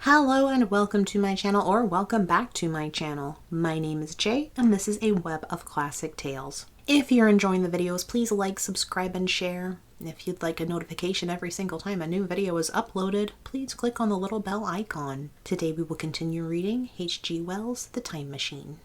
Hello and welcome to my channel, or welcome back to my channel. My name is Jay and this is a web of classic tales. If you're enjoying the videos, please like, subscribe, and share. If you'd like a notification every single time a new video is uploaded, please click on the little bell icon. Today we will continue reading H.G. Wells' The Time Machine.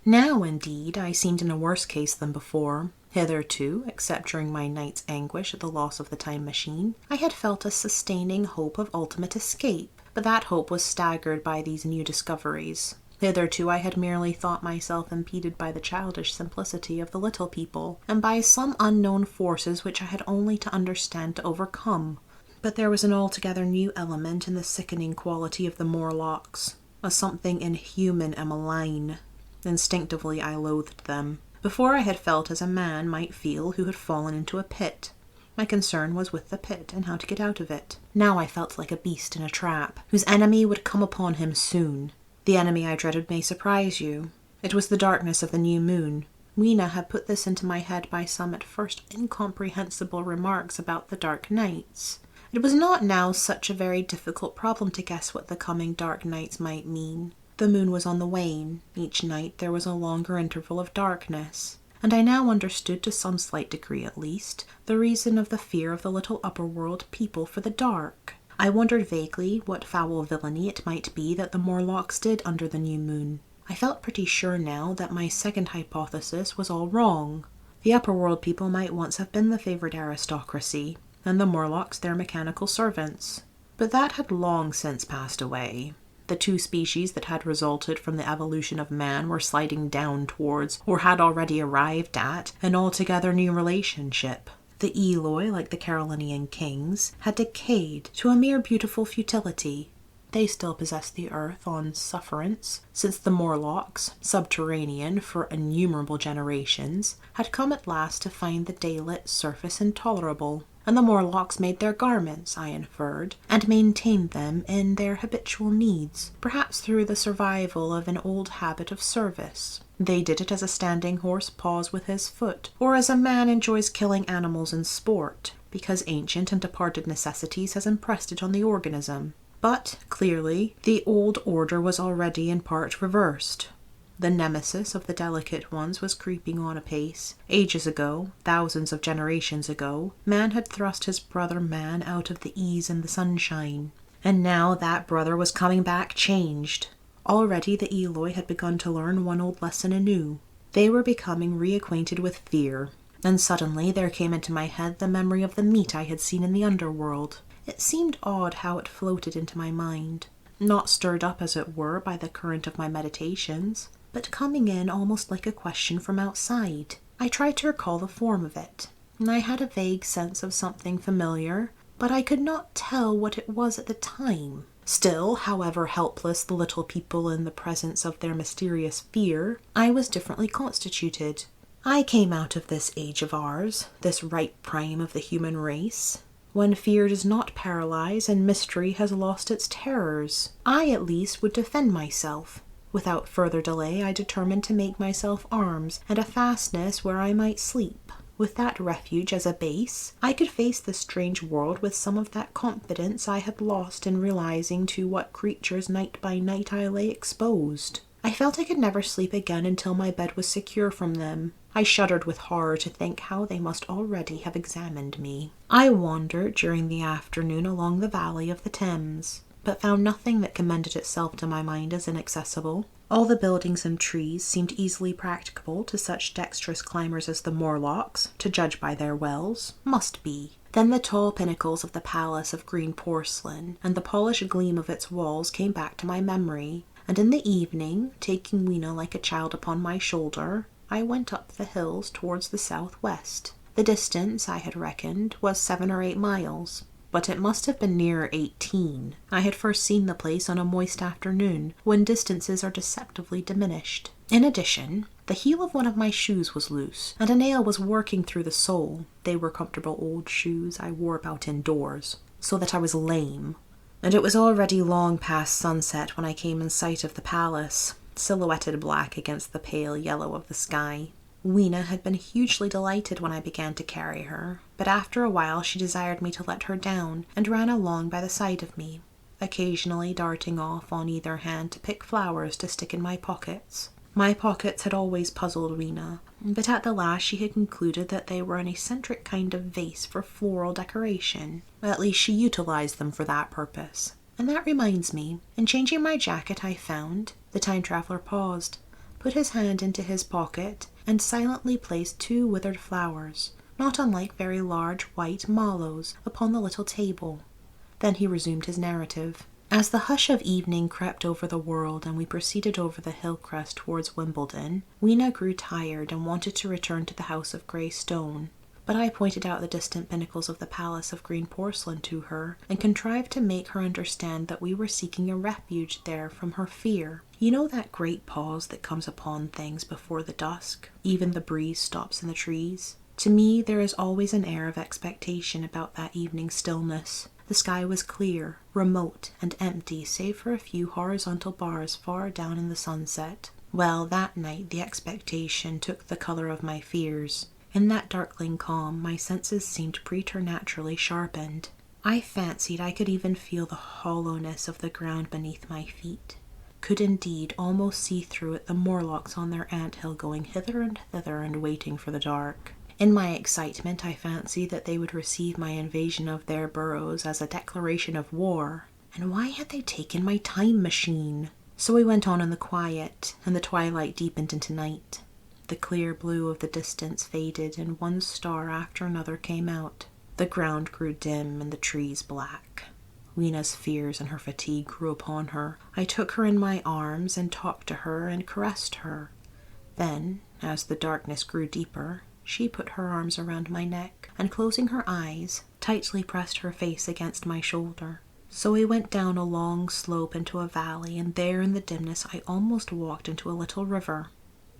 Now, indeed, I seemed in a worse case than before. Hitherto, except during my night's anguish at the loss of the time machine, I had felt a sustaining hope of ultimate escape. But that hope was staggered by these new discoveries. Hitherto I had merely thought myself impeded by the childish simplicity of the little people, and by some unknown forces which I had only to understand to overcome. But there was an altogether new element in the sickening quality of the Morlocks, a something inhuman and malign. Instinctively I loathed them. Before I had felt as a man might feel who had fallen into a pit. My concern was with the pit and how to get out of it. Now I felt like a beast in a trap, whose enemy would come upon him soon. The enemy I dreaded may surprise you. It was the darkness of the new moon. Weena had put this into my head by some at first incomprehensible remarks about the dark nights. It was not now such a very difficult problem to guess what the coming dark nights might mean. The moon was on the wane. Each night there was a longer interval of darkness. And I now understood, to some slight degree at least, the reason of the fear of the little upper-world people for the dark. I wondered vaguely what foul villainy it might be that the Morlocks did under the new moon. I felt pretty sure now that my second hypothesis was all wrong. The upper-world people might once have been the favoured aristocracy, and the Morlocks their mechanical servants. But that had long since passed away. The two species that had resulted from the evolution of man were sliding down towards, or had already arrived at, an altogether new relationship. The Eloi, like the Carolinian kings, had decayed to a mere beautiful futility. They still possessed the earth on sufferance, since the Morlocks, subterranean for innumerable generations, had come at last to find the daylit surface intolerable. And the Morlocks made their garments, I inferred, and maintained them in their habitual needs, perhaps through the survival of an old habit of service. They did it as a standing horse paws with his foot, or as a man enjoys killing animals in sport, because ancient and departed necessities has impressed it on the organism. But, clearly, the old order was already in part reversed. The nemesis of the delicate ones was creeping on apace. Ages ago, thousands of generations ago, man had thrust his brother man out of the ease and the sunshine. And now that brother was coming back changed. Already the Eloi had begun to learn one old lesson anew. They were becoming reacquainted with fear. And suddenly there came into my head the memory of the meat I had seen in the underworld. It seemed odd how it floated into my mind, not stirred up as it were by the current of my meditations, but coming in almost like a question from outside. I tried to recall the form of it, and I had a vague sense of something familiar, but I could not tell what it was at the time. Still, however helpless the little people in the presence of their mysterious fear, I was differently constituted. I came out of this age of ours, this ripe prime of the human race, when fear does not paralyze and mystery has lost its terrors. I, at least, would defend myself. Without further delay, I determined to make myself arms and a fastness where I might sleep. With that refuge as a base, I could face the strange world with some of that confidence I had lost in realizing to what creatures night by night I lay exposed. I felt I could never sleep again until my bed was secure from them. I shuddered with horror to think how they must already have examined me. I wandered during the afternoon along the valley of the Thames, but found nothing that commended itself to my mind as inaccessible. All the buildings and trees seemed easily practicable to such dexterous climbers as the Morlocks, to judge by their wells, must be. Then the tall pinnacles of the palace of green porcelain and the polished gleam of its walls came back to my memory, and in the evening, taking Weena like a child upon my shoulder, I went up the hills towards the southwest. The distance, I had reckoned, was 7 or 8 miles. But it must have been nearer 18. I had first seen the place on a moist afternoon, when distances are deceptively diminished. In addition, the heel of one of my shoes was loose, and a nail was working through the sole. They were comfortable old shoes I wore about indoors, so that I was lame. And it was already long past sunset when I came in sight of the palace, silhouetted black against the pale yellow of the sky. Weena had been hugely delighted when I began to carry her, but after a while she desired me to let her down, and ran along by the side of me. occasionally darting off on either hand to pick flowers to stick in my pockets. My pockets had always puzzled Weena, but at the last she had concluded that they were an eccentric kind of vase for floral decoration. At least she utilized them for that purpose. And that reminds me, in changing my jacket I found, the Time Traveller paused, put his hand into his pocket, and silently placed 2 withered flowers, not unlike very large white mallows, upon the little table. Then he resumed his narrative. As the hush of evening crept over the world and we proceeded over the hill crest towards Wimbledon, Weena grew tired and wanted to return to the house of grey stone. But I pointed out the distant pinnacles of the palace of green porcelain to her, and contrived to make her understand that we were seeking a refuge there from her fear. You know that great pause that comes upon things before the dusk? Even the breeze stops in the trees. To me there is always an air of expectation about that evening stillness. The sky was clear, remote, and empty save for a few horizontal bars far down in the sunset. Well, that night the expectation took the colour of my fears. In that darkling calm, my senses seemed preternaturally sharpened. I fancied I could even feel the hollowness of the ground beneath my feet, could indeed almost see through it the Morlocks on their ant-hill going hither and thither and waiting for the dark. In my excitement, I fancied that they would receive my invasion of their burrows as a declaration of war. And why had they taken my time machine? So we went on in the quiet, and the twilight deepened into night. The clear blue of the distance faded, and one star after another came out. The ground grew dim, and the trees black. Weena's fears and her fatigue grew upon her. I took her in my arms, and talked to her, and caressed her. Then, as the darkness grew deeper, she put her arms around my neck, and closing her eyes, tightly pressed her face against my shoulder. So we went down a long slope into a valley, and there in the dimness I almost walked into a little river.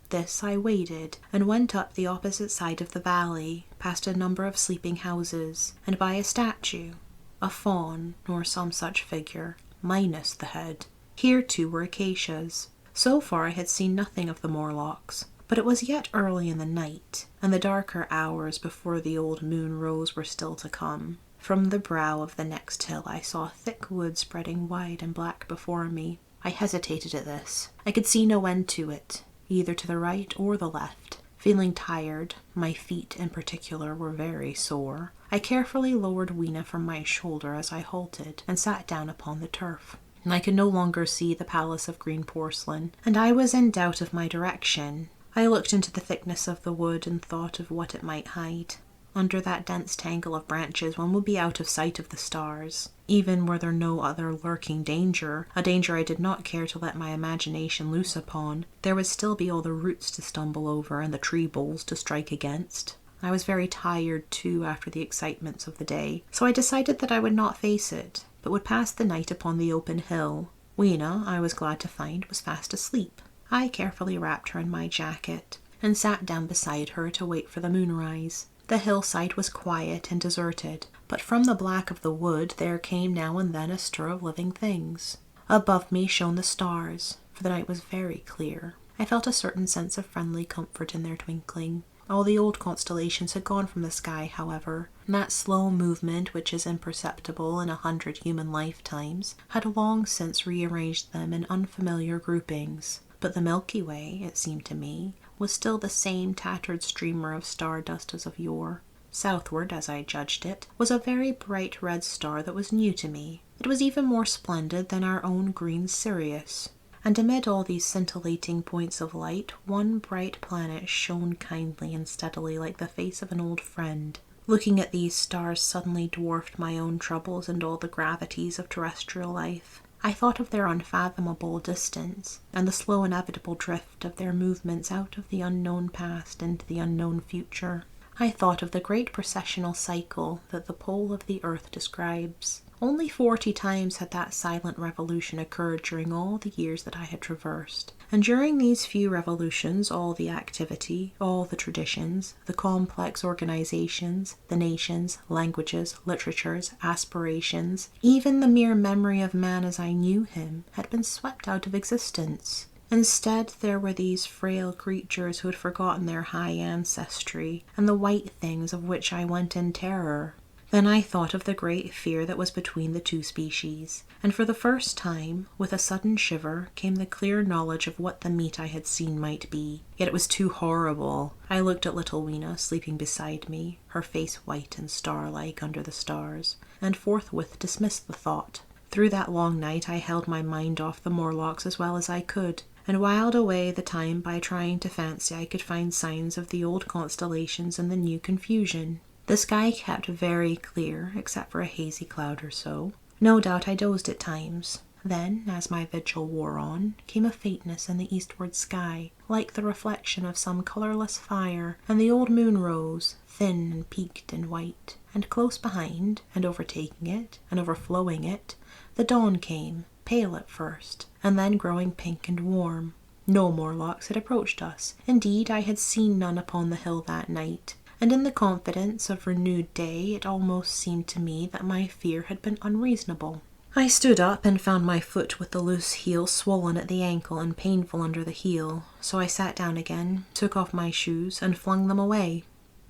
This I waded, and went up the opposite side of the valley, past a number of sleeping houses, and by a statue, a faun, or some such figure, minus the head. Here too were acacias. So far I had seen nothing of the Morlocks, but it was yet early in the night, and the darker hours before the old moon rose were still to come. From the brow of the next hill I saw thick wood spreading wide and black before me. I hesitated at this. I could see no end to it, either to the right or the left. Feeling tired, my feet in particular were very sore, I carefully lowered Weena from my shoulder as I halted, and sat down upon the turf. I could no longer see the palace of green porcelain, and I was in doubt of my direction. I looked into the thickness of the wood and thought of what it might hide. Under that dense tangle of branches one would be out of sight of the stars. Even were there no other lurking danger, a danger I did not care to let my imagination loose upon, there would still be all the roots to stumble over and the tree boles to strike against. I was very tired too after the excitements of the day, so I decided that I would not face it, but would pass the night upon the open hill. Weena, I was glad to find, was fast asleep. I carefully wrapped her in my jacket, and sat down beside her to wait for the moonrise. The hillside was quiet and deserted, but from the black of the wood there came now and then a stir of living things. Above me shone the stars, for the night was very clear. I felt a certain sense of friendly comfort in their twinkling. All the old constellations had gone from the sky, however, and that slow movement which is imperceptible in 100 human lifetimes had long since rearranged them in unfamiliar groupings. But the Milky Way, it seemed to me, was still the same tattered streamer of stardust as of yore. Southward, as I judged it, was a very bright red star that was new to me. It was even more splendid than our own green Sirius. And amid all these scintillating points of light, one bright planet shone kindly and steadily like the face of an old friend. Looking at these stars suddenly dwarfed my own troubles and all the gravities of terrestrial life. I thought of their unfathomable distance, and the slow inevitable drift of their movements out of the unknown past into the unknown future. I thought of the great processional cycle that the pole of the earth describes. Only 40 times had that silent revolution occurred during all the years that I had traversed. And during these few revolutions, all the activity, all the traditions, the complex organizations, the nations, languages, literatures, aspirations, even the mere memory of man as I knew him, had been swept out of existence. Instead, there were these frail creatures who had forgotten their high ancestry, and the white things of which I went in terror. Then I thought of the great fear that was between the two species, and for the first time, with a sudden shiver, came the clear knowledge of what the meat I had seen might be. Yet it was too horrible. I looked at little Weena sleeping beside me, her face white and star-like under the stars, and forthwith dismissed the thought. Through that long night I held my mind off the Morlocks as well as I could, and whiled away the time by trying to fancy I could find signs of the old constellations in the new confusion. The sky kept very clear, except for a hazy cloud or so. No doubt I dozed at times. Then, as my vigil wore on, came a faintness in the eastward sky, like the reflection of some colourless fire, and the old moon rose, thin and peaked and white, and close behind, and overtaking it, and overflowing it, the dawn came, pale at first, and then growing pink and warm. No Morlocks had approached us. Indeed, I had seen none upon the hill that night, and in the confidence of renewed day it almost seemed to me that my fear had been unreasonable. I stood up and found my foot with the loose heel swollen at the ankle and painful under the heel, so I sat down again, took off my shoes, and flung them away.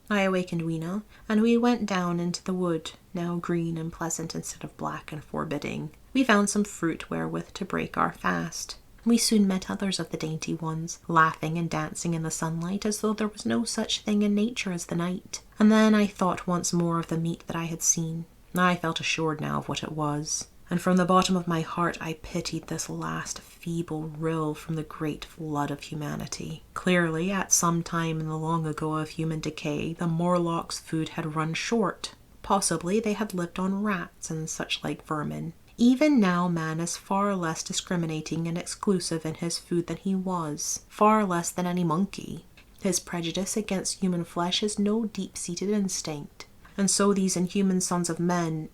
I awakened Weena, and we went down into the wood, now green and pleasant instead of black and forbidding. We found some fruit wherewith to break our fast. We soon met others of the dainty ones, laughing and dancing in the sunlight as though there was no such thing in nature as the night. And then I thought once more of the meat that I had seen. I felt assured now of what it was, and from the bottom of my heart I pitied this last feeble rill from the great flood of humanity. Clearly, at some time in the long ago of human decay, the Morlocks' food had run short. Possibly they had lived on rats and such like vermin. Even now man is far less discriminating and exclusive in his food than he was, far less than any monkey. His prejudice against human flesh is no deep-seated instinct, and so these inhuman sons of men—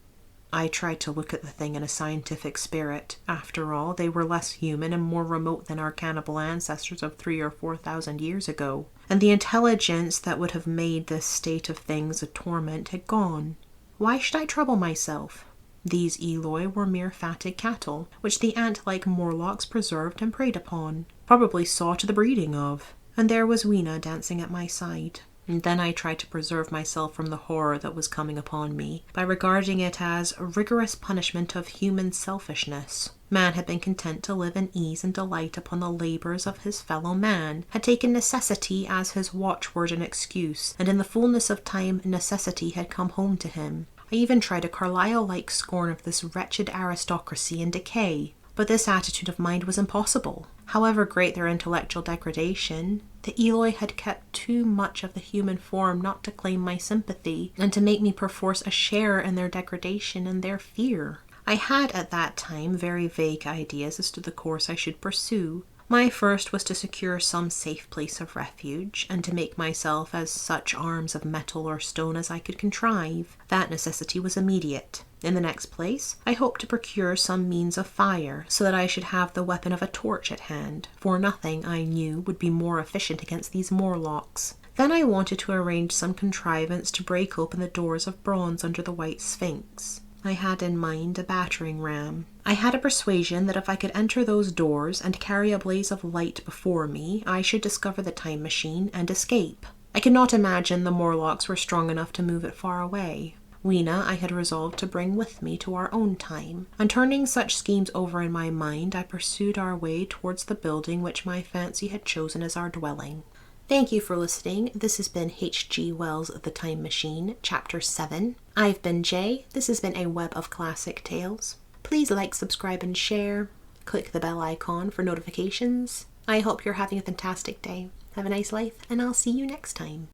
I tried to look at the thing in a scientific spirit. After all, they were less human and more remote than our cannibal ancestors of 3,000 or 4,000 years ago, and the intelligence that would have made this state of things a torment had gone. Why should I trouble myself? These Eloi were mere fatted cattle, which the ant-like Morlocks preserved and preyed upon, probably saw to the breeding of. And there was Weena dancing at my side. And then I tried to preserve myself from the horror that was coming upon me, by regarding it as a rigorous punishment of human selfishness. Man had been content to live in ease and delight upon the labours of his fellow man, had taken necessity as his watchword and excuse, and in the fullness of time necessity had come home to him. I even tried a Carlyle-like scorn of this wretched aristocracy in decay, but this attitude of mind was impossible. However great their intellectual degradation, the Eloi had kept too much of the human form not to claim my sympathy, and to make me perforce a share in their degradation and their fear. I had at that time very vague ideas as to the course I should pursue. My first was to secure some safe place of refuge, and to make myself as such arms of metal or stone as I could contrive. That necessity was immediate. In the next place, I hoped to procure some means of fire, so that I should have the weapon of a torch at hand, for nothing, I knew, would be more efficient against these Morlocks. Then I wanted to arrange some contrivance to break open the doors of bronze under the White Sphinx. I had in mind a battering ram. I had a persuasion that if I could enter those doors and carry a blaze of light before me, I should discover the time machine and escape. I could not imagine the Morlocks were strong enough to move it far away. Weena I had resolved to bring with me to our own time, and turning such schemes over in my mind, I pursued our way towards the building which my fancy had chosen as our dwelling. Thank you for listening. This has been H.G. Wells' The Time Machine, Chapter 7. I've been Jay. This has been a web of classic tales. Please like, subscribe, and share. Click the bell icon for notifications. I hope you're having a fantastic day. Have a nice life, and I'll see you next time.